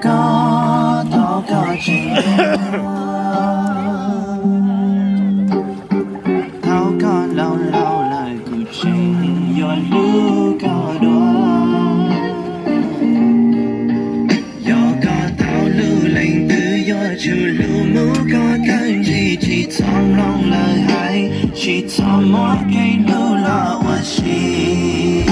có đâu có chuyện thao có lâu lâu lại cụ trình do lưu có đó do có thao lưu lệnh từ do chủ lưu mũ có thân gì chỉ trong lòng lời hay chỉ trong một cái lưu là hoa chi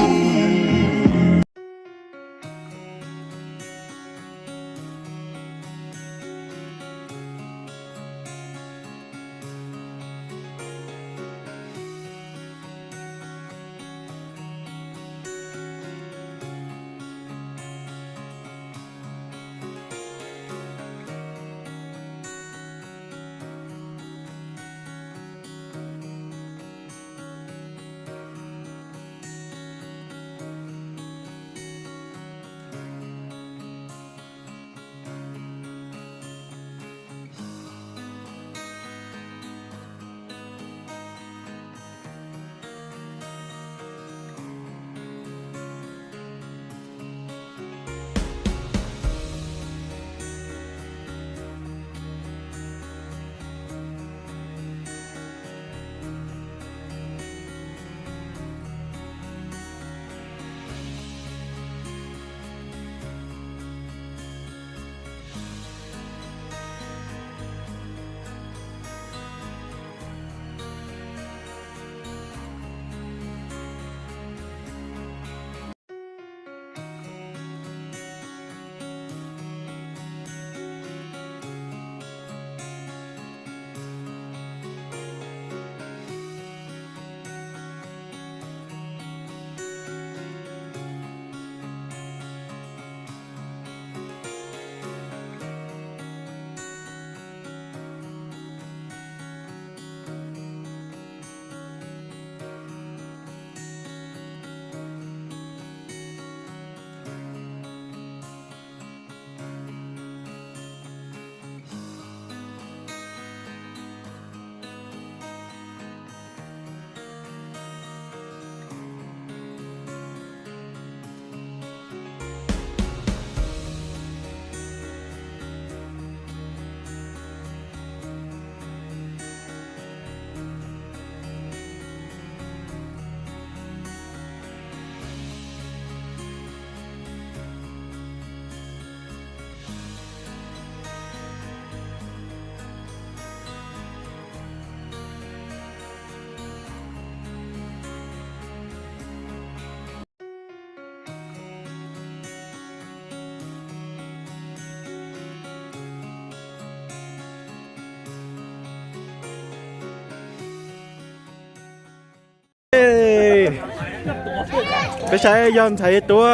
ไม่ใช่ยอมใช้ตัว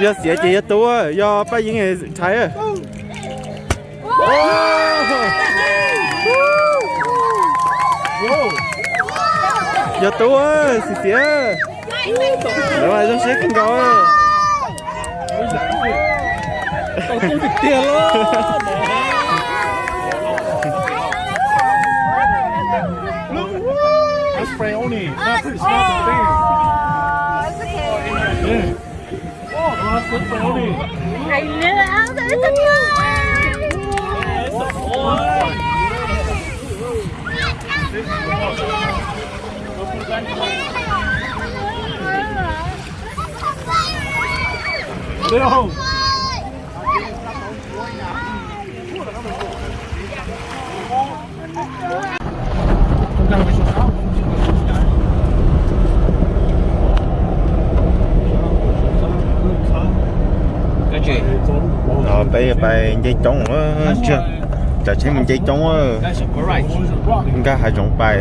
ยอมเสียใจตัวยอมไปยิงใช้ยอตัวเสียแล้วมาต้องเช็คกันก่อนต้องติดเตียงแล้วspray only. Not it's not the thing. Yeah. Oh, that's good spray only. I know it's a boy. Leo. Bây dây trống chưa giờ thấy mình dây trống应该还仲擺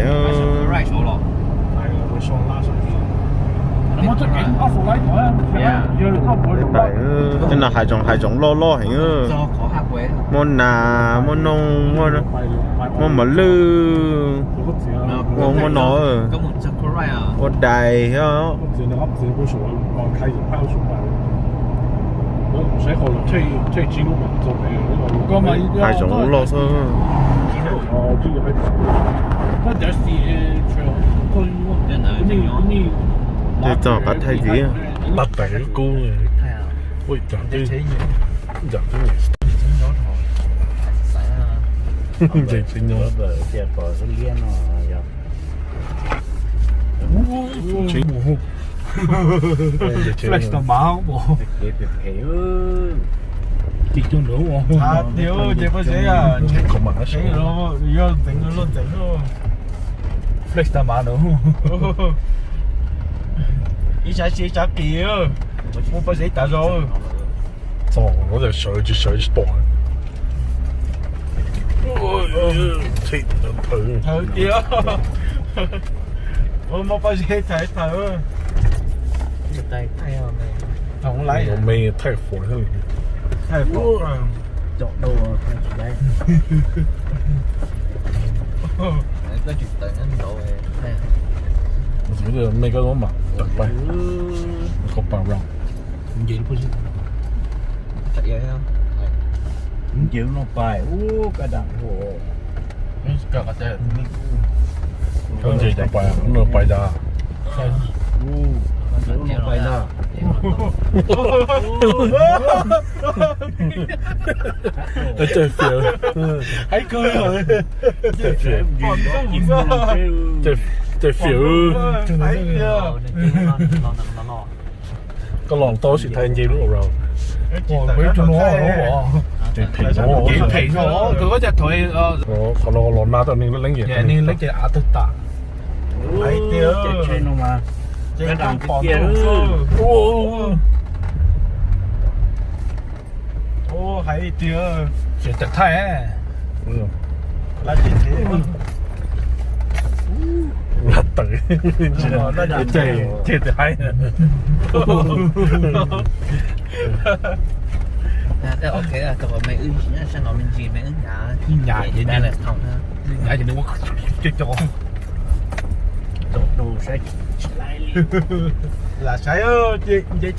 擺真係係仲攞攞型mon nà mon nông mon mà lư mon nọ mon đầy đó係仲攞咗你就白睇啲啊，白底高啊，喂，長啲。Dạ, cái gì? Chị chỉ nhớ vợ trẻ có cái liên nó dạ. Chị mù. Flash tao báo bộ. Để phải ơi. Chị chung nữa không? À, điều chị có sẽ à. Không mà nó Cái nó do tỉnh nó luôn tỉnh luôn. Flash tao báo nữa. Ý trái xí trái kìa. Mua bao giấy tờ rồi. Ồ, nó giờ sợi bỏ. Thịt thử. Thử kìa. Mua bao giấy thử thử. Tay thay không này. Không lấy. 我妹太火了， Thầy phụ rồi. Chọn đồ không chỉ đây. Có chuyện tình anh đồ này. 我觉得每个都嘛，等拜，好棒棒，你也不行。 Thật vậy không? Chịu nó phải cái đằng hồ. Cả cái này. 跟住就拜，咁就拜咋？ Chịu nó phải đó. Chơi phiêu, Hãy cười rồi. chơi phiêu, chơi phiêu. Hãy chưa. Cái lòng to時睇人嘢都有。 佢仲攞喎，最皮咗，幾皮咗，佢嗰隻腿我看到我攞拿到你拎嘢，人哋拎隻牙都大，係屌， Chạy trên nó mà. 隻金磅都，哦係屌，最特睇，拉住錢，辣對，真係Thế ok là tao mày ưng nhá, sao nó mình gì mày ưng Nhà vậy đây là nè. thông ha. Nhà gì nữa chết cho Đồ sẽ lại đi. là sấy ơ, chị có chị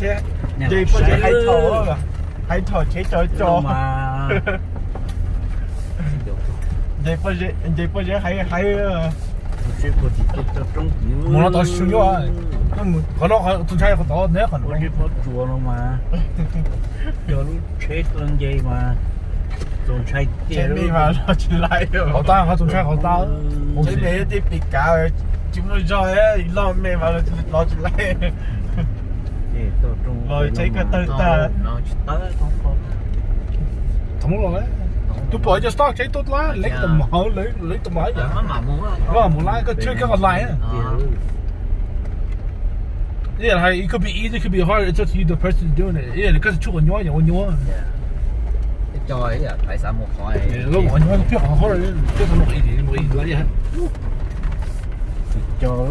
hay thò chế cho, mà. chị có chị hay Sẽ có gì tốt trong kiểu. Mà nó to xíu quá, có nó tôi thấy có to nữa còn Có gì có chùa nó mà. Cho nó chết lên dây mà. Còn chạy chế mi mà nó chỉ lại rồi, hậu ta hậu tôi thấy hậu ta, chế mi đi bị cả rồi, chúng nó rồi á, lo mẹ mà nó chỉ lại, rồi chế cái tay ta, nó chỉ tới không. không rồi đấy, tôi bỏ cho stock chế tốt lá, lấy tầm hậu lấy tầm mấy vậy, Mà muốn có một lá có chưa cái còn lại á. Yeah, it could be easy, it could be hard. It's up to you, the person doing it. Yeah, because it's too annoying, annoying. Trời ơi, tại sao một hồi Lúc mà annoying, biết họ hard, biết họ nổi gì lại vậy. cho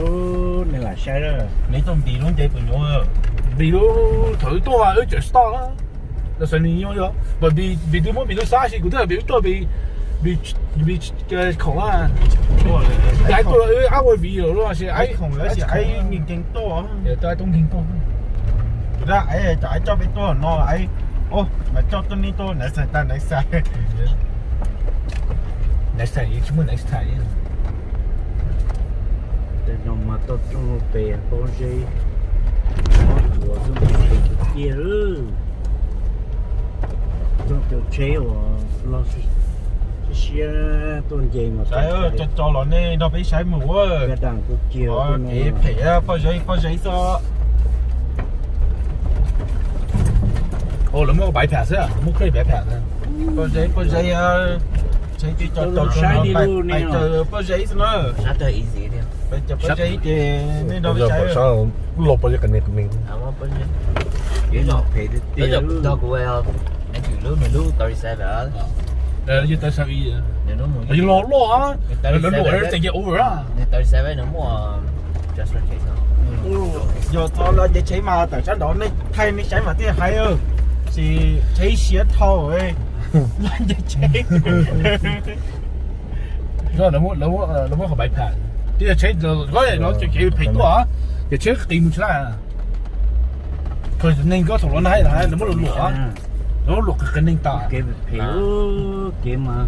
nên là sai đó. mấy tôm tí luôn chế của nhau, Vì nó thử to à, ở chỗ stock á, là sao nhiều vậy? Bởi vì tôi muốn bị nó sai thì cũng tức là bị tôi bị cái khổ à. Cái tôi áo quần vì rồi luôn, ấy không lấy gì ấy nhìn kinh to, để tôi tung kinh to. ra ấy chạy cho bên tôi nó ấy, ô mà cho tôi đi tôi nãy sai ta nãy sai, Next time, chúng mình next time. Để nó mà tôi trong một bè con gì nó chùa trong cái kia ư trong kiểu chế của lo xe tuần gì mà trời ơi cho nó nè nó bị sai mù á, cái đằng của chiều cái phải á, có giấy sao, Ồ, nó có bypass á, nó可以 bypass á. có giấy giấy cho nó phải chờ có giấy nữa, sát tới easy đi phải chờ có giấy thì nên đâu bị Bây sai, giờ sao lột bao nhiêu cái này của mình? à mà bên dưới lọt thì bây giờ tôi của em anh chịu lướt mình lướt 37 ở You tới sao ý vậy? nếu nó muốn You lột á, nó lột everything get over á. nếu 37 nữa mua just in case không giờ thôi là để chế mà tại sao đó này thay này chế mà thì hay ơ, thì chế xía thôi, là để chế, Rồi nó muốn học bypass. Thì là chế có thể nó chỉ phải to á, thì chế tìm ra à. Rồi nên có thằng nó hay là nó muốn lột á, nó lột cái nên ta. cái hiểu cái mà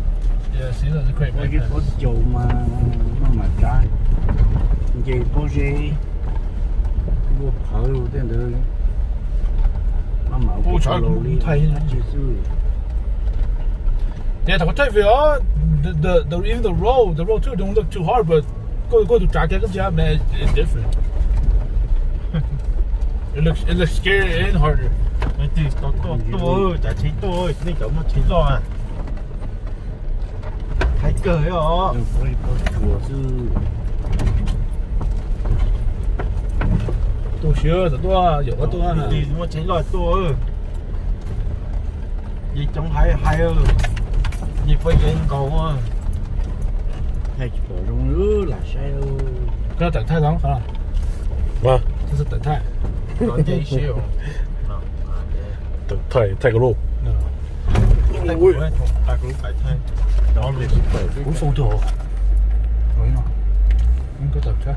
Yeah, see that's a great cái bypass. phố chùa mà trái gì có gì mua phở rồi thế được Ôi trời ơi, cũng thay nữa. Yeah, thằng trai về á, even the road too don't look too hard, but go to track it, yeah, man, it's different. It looks scary and harder. Cái gì tôi chả thấy tôi nên kiểu một thấy lo à thấy cười đó Tôi sure, tôi有个多啊。gì mà thấy lo tôi gì trong hai gì phải game cầu à太久中了啦，晒喽。跟他等太长了，哇这是等太。có dây siêu太个路。ui ta cũng phải thay đó là sức khỏe cũng phụ thuộc. Rồi mà. Không có tập chứ.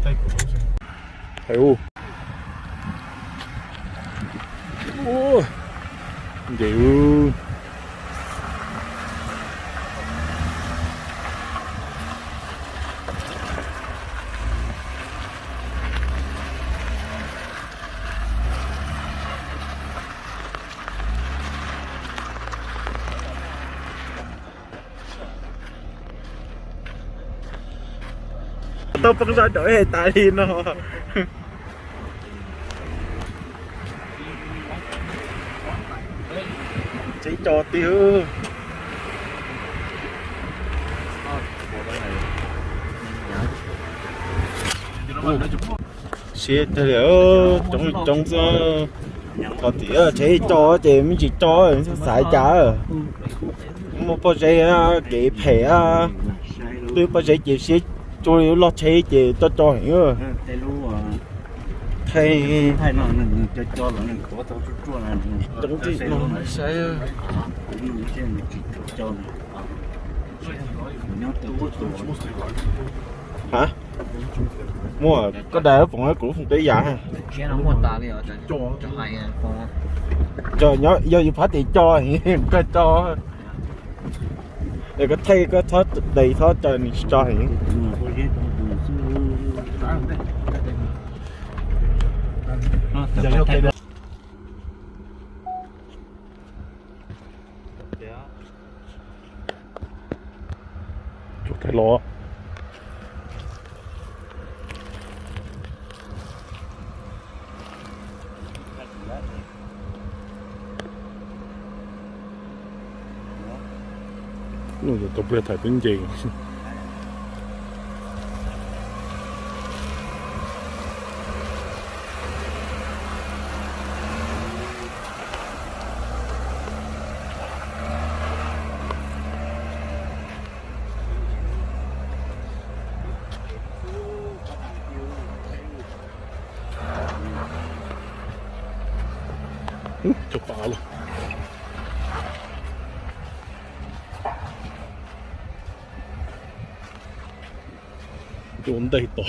thay của nó xem 아이고. 오. 이제요. tôi vẫn ra đổi hệ tại đi nó chỉ cho tiêu xe thế liệu trong có thể chỉ cho thì mình chỉ cho xài trả một bao giây kỹ phê tôi bao giây chỉ xe cho yếu lo chế thì cho hiểu tay lú à thay thay nó cho là nó có tao cho là đúng thì nó sẽ cũng trên cho nó hả mua có đại ở phòng của phòng tế giả cái nó mua ta đi ở cho hai con cho nhớ do phải tiền cho hiện cái cho để có thay có thoát đầy thoát cho hiện Chụp cái lỗ. Nó chụp cái thải tính gì. Chụp phá luôn. Trốn đây to.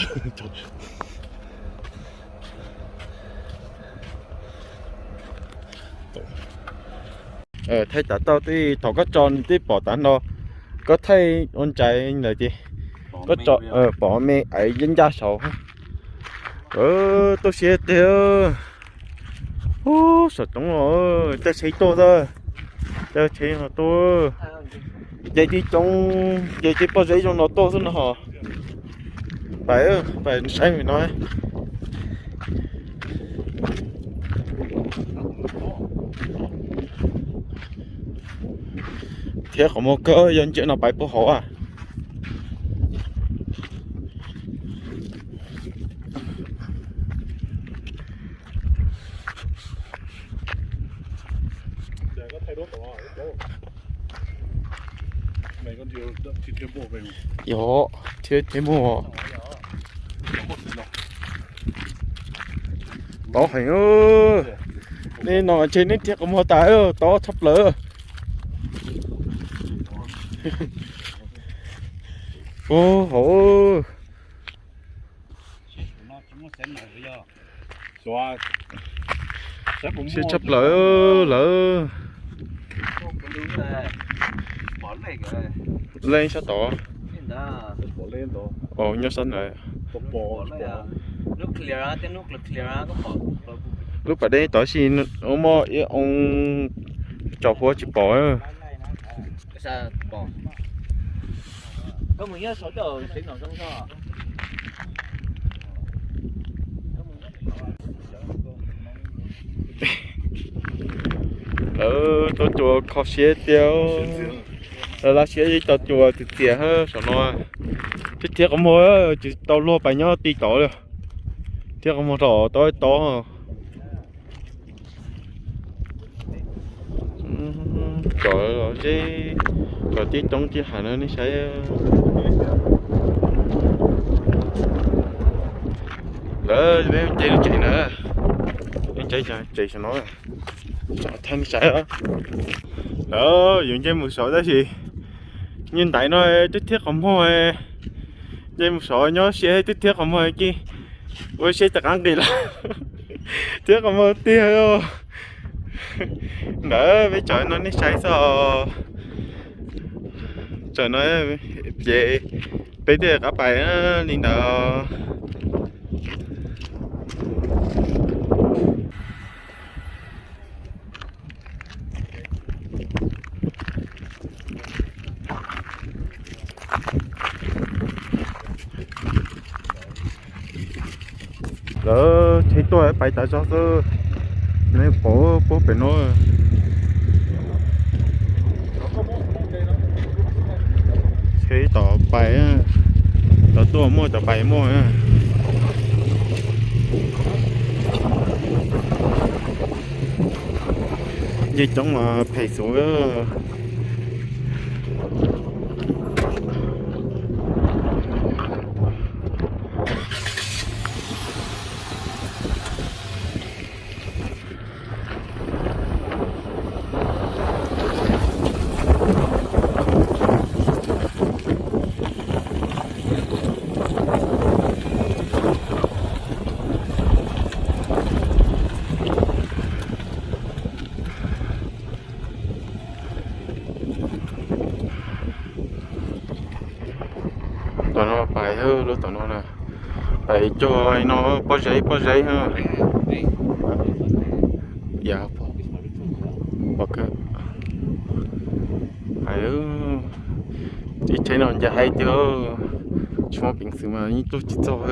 thay trả tao thì thọ có tròn thì bỏ tán đó có thay ôn trái là gì có chọn bỏ mẹ ấy dân gia sầu tôi sẽ tiêu sợ đúng rồi ta thấy tôi thôi ta thấy là tôi vậy đi trong vậy đi bao giấy trong nó to hơn hả phải sai mình nói thế có một cơ dân chuyện nào bài bố hộ à有贴膜đó hình ơi nên nó trên đến thiết có một tái to thấp lỡ ô hổ sẽ chấp lỡ lên sao tổ ồ nhớ sân này nước clear á, cái nước clear á có bỏ lúc ở đây tỏ xin ông cho phố chỉ bỏ Sao bỏ? Có mình nhớ số đồ tính nào xong sao? tôi chùa khó xe tiêu là xe đi tao chùa từ tiền hơn sao nó chứ thiệt có mua chỉ tao lo bài nhớ tí tỏ rồi thiệt có mua tỏ tôi tỏ trời ơi chứ rồi tí trong tí hà nó sẽ lỡ bé chạy được chạy nữa chạy sao nói thanh chạy đó đó dùng chơi một số đó gì nhưng tại nó tích thiết không thôi chơi một số nhớ xe tích thiết không thôi chứ với xe tất ăn kỳ lắm thiết không thôi tí thôi đỡ với trời nó chạy sao trời nó về bây giờ các bạn đi đâu đó thấy tôi phải tại sao cơ nếu bố phải nói thấy tỏ bài á tỏ tôi mua tỏ bài mua á như trong mà phải xuống tụi nó bài hơn luôn tụi nó nè bài cho nó có giấy ha dạ ok bài chỉ thấy nóจะให้เจอช่วง平时嘛你都去做呵